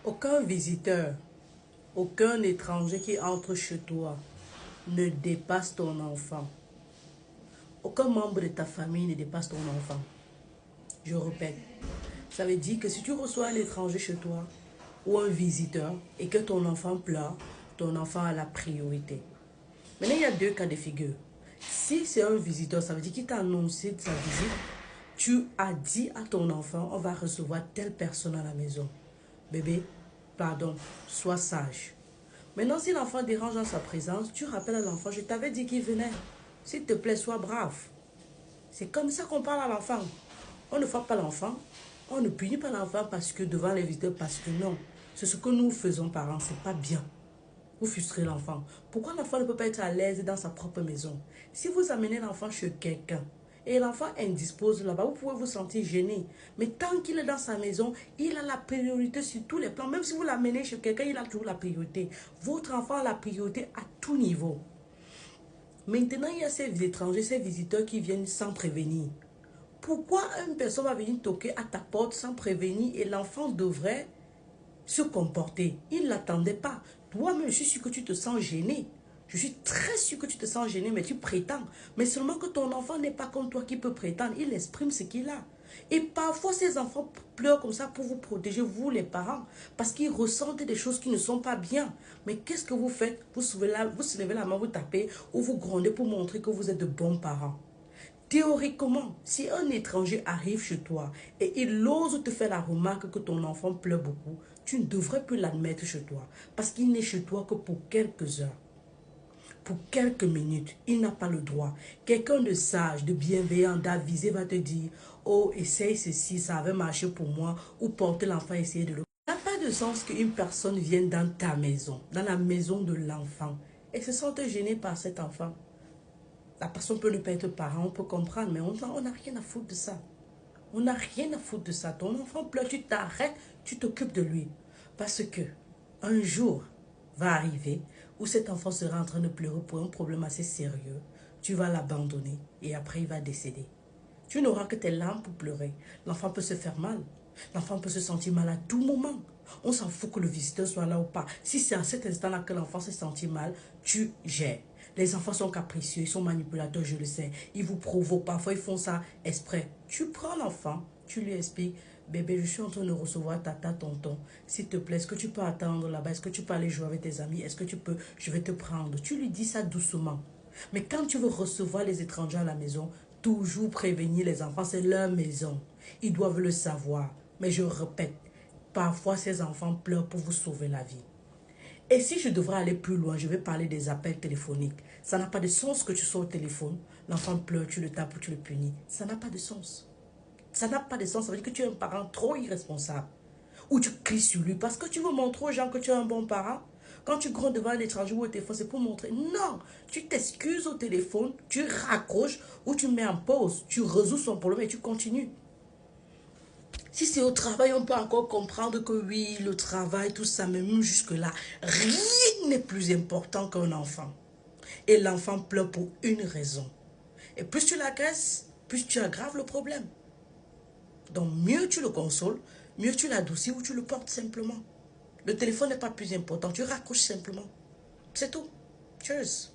Aucun visiteur, aucun étranger qui entre chez toi ne dépasse ton enfant. Aucun membre de ta famille ne dépasse ton enfant. Je répète, ça veut dire que si tu reçois un étranger chez toi ou un visiteur et que ton enfant pleure, ton enfant a la priorité. Maintenant, il y a deux cas de figure. Si c'est un visiteur, ça veut dire qu'il t'a annoncé de sa visite. Tu as dit à ton enfant, on va recevoir telle personne à la maison. Bébé, pardon, sois sage. Maintenant, si l'enfant dérange dans sa présence, tu rappelles à l'enfant, je t'avais dit qu'il venait. S'il te plaît, sois brave. C'est comme ça qu'on parle à l'enfant. On ne frappe pas l'enfant, on ne punit pas l'enfant parce que devant les visiteurs, parce que non. C'est ce que nous faisons parents, c'est pas bien. Vous frustrez l'enfant. Pourquoi l'enfant ne peut pas être à l'aise dans sa propre maison? Si vous amenez l'enfant chez quelqu'un et l'enfant indispose là-bas, vous pouvez vous sentir gêné. Mais tant qu'il est dans sa maison, il a la priorité sur tous les plans. Même si vous l'amenez chez quelqu'un, il a toujours la priorité. Votre enfant a la priorité à tout niveau. Maintenant, il y a ces étrangers, ces visiteurs qui viennent sans prévenir. Pourquoi une personne va venir toquer à ta porte sans prévenir et l'enfant devrait se comporter? Il ne l'attendait pas. Toi-même, je suis sûr que tu te sens gêné. Je suis très sûr que tu te sens gêné, mais tu prétends. Mais seulement que ton enfant n'est pas comme toi qui peut prétendre. Il exprime ce qu'il a. Et parfois, ces enfants pleurent comme ça pour vous protéger, vous les parents, parce qu'ils ressentent des choses qui ne sont pas bien. Mais qu'est-ce que vous faites? Vous soulevez la main, vous tapez ou vous grondez pour montrer que vous êtes de bons parents. Théoriquement, si un étranger arrive chez toi et il ose te faire la remarque que ton enfant pleure beaucoup, tu ne devrais plus l'admettre chez toi parce qu'il n'est chez toi que pour quelques heures, pour quelques minutes. Il n'a pas le droit. Quelqu'un de sage, de bienveillant, d'avisé va te dire « Oh, essaye ceci, ça avait marché pour moi » ou « Porter l'enfant, essayer de le... » Il n'a pas de sens qu'une personne vienne dans ta maison, dans la maison de l'enfant et se sente gênée par cet enfant. La personne peut ne pas être parent, on peut comprendre, mais on n'a rien à foutre de ça. On n'a rien à foutre de ça. Ton enfant pleure, tu t'arrêtes, tu t'occupes de lui. Parce que un jour va arriver où cet enfant sera en train de pleurer pour un problème assez sérieux. Tu vas l'abandonner et après il va décéder. Tu n'auras que tes larmes pour pleurer. L'enfant peut se faire mal. L'enfant peut se sentir mal à tout moment. On s'en fout que le visiteur soit là ou pas. Si c'est à cet instant-là que l'enfant s'est senti mal, tu gères. Les enfants sont capricieux, ils sont manipulateurs, je le sais. Ils vous provoquent, parfois ils font ça exprès. Tu prends l'enfant, tu lui expliques, bébé, je suis en train de recevoir tata, tonton. S'il te plaît, est-ce que tu peux attendre là-bas? Est-ce que tu peux aller jouer avec tes amis? Est-ce que tu peux? Je vais te prendre. Tu lui dis ça doucement. Mais quand tu veux recevoir les étrangers à la maison, toujours prévenir les enfants, c'est leur maison. Ils doivent le savoir. Mais je répète, parfois ces enfants pleurent pour vous sauver la vie. Et si je devrais aller plus loin, je vais parler des appels téléphoniques. Ça n'a pas de sens que tu sois au téléphone, l'enfant pleure, tu le tapes ou tu le punis. Ça n'a pas de sens. Ça n'a pas de sens. Ça veut dire que tu es un parent trop irresponsable. Ou tu cries sur lui parce que tu veux montrer aux gens que tu es un bon parent. Quand tu grondes devant un étranger ou au téléphone, c'est pour montrer. Non, tu t'excuses au téléphone, tu raccroches ou tu mets en pause. Tu résous son problème et tu continues. Si c'est au travail, on peut encore comprendre que oui, le travail, tout ça, mais même jusque-là, rien n'est plus important qu'un enfant. Et l'enfant pleure pour une raison. Et plus tu l'agresses, plus tu aggraves le problème. Donc mieux tu le consoles, mieux tu l'adoucis ou tu le portes simplement. Le téléphone n'est pas plus important, tu raccroches simplement. C'est tout. Cheers.